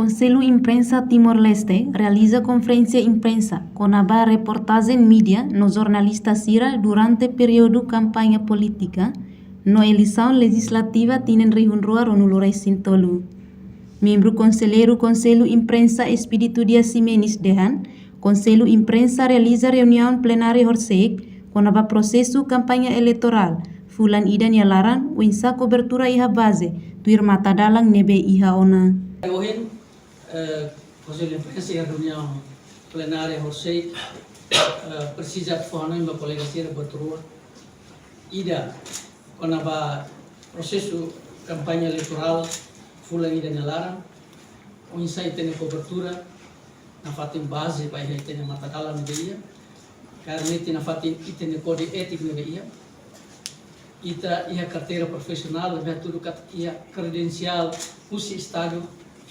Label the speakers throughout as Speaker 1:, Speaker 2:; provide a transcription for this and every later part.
Speaker 1: Conselho Imprensa Timor-Leste realiza conferência imprensa com a reportagem mídia no jornalista Sira durante período campanha política no eleição legislativa tinen rihunrua Ronulorei Sintolu. Membro Conselheiro Conselho Imprensa Espírito Dias Ximenes Dehan, Conselho Imprensa realiza reunião plenária horsek com a processo campanha eleitoral fulan ida nyalaran winsa cobertura iha base tuir mata dalang nebe iha ona.
Speaker 2: Conselho Imprensa e reunião plenária horsek precisa de forma uma colega Sira Batrua ida com a processo campanha eleitoral fulan ida nyalaran winsa itene cobertura na fatin base para itene mata dalang nebe iha karena itene fatin itene kode etik nebe iha ita ia carteira profissional, ia tudo ia credencial, usi estado,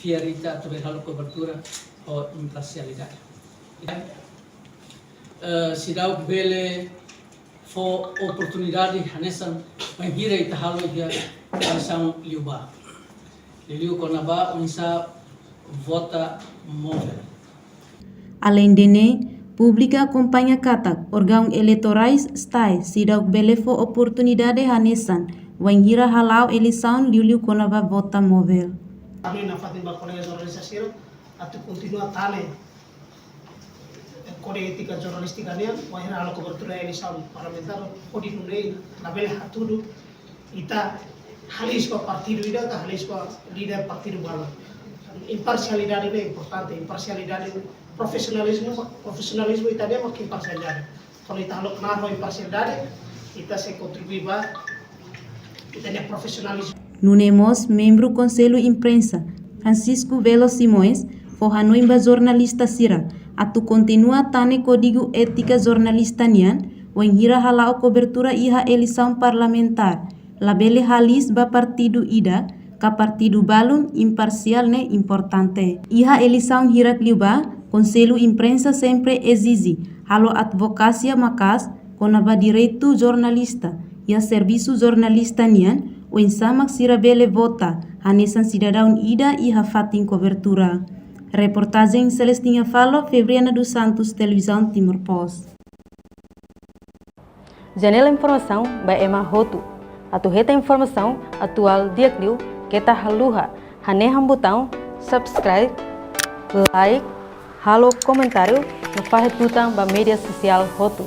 Speaker 2: via ita atau berhalu cobertura ou imparcialidade. Sidau bele fo oportunidade hanesan mengira ita halu ia kansang liuba. Liu konaba unsa vota móvel.
Speaker 1: Além de Pública acompanha katak órgão eleitorais stai sidau belefo oportunidade hanesan wangira halau eleição liu konava vota móvel.
Speaker 3: Kami na fatin ba colegas organisasi atau continua tale kode etika jornalistika nian wangira halau cobertura eleição parlamentar kodi nunei na bele hatudu ita halis pa partido ida ka halis pa líder partido bala. Imparcialidade é importante, imparcialidade profissionalismo ita dia makin imparcialidade. Kalau ita halok naro imparcialidade, ita se contribui ba ita dia profissionalismo.
Speaker 1: Nunemos membro Conselho Imprensa Francisco Velo Simões forranoimba jornalista Sira atu continua tane código ética jornalista nian wangira halau cobertura iha eleição parlamentar labele halis ba partido ida ka partido balun imparcial ne importante. Iha eleição hirak liuba, Conselho Imprensa sempre exige halo advocacia makas konaba direito jornalista e a serviço jornalista nian o insamak sirabele vota hanesan cidadão ida e hafatin cobertura. Reportagem Celestinha Falo, Febriana dos Santos, Televisão Timor Post.
Speaker 4: Janela Informação by Emma Hotu. Atu reta informação atual dia kliu kita haluha haneham botão subscribe, like, halo comentário no fahet tutang ba media sosial Hotu.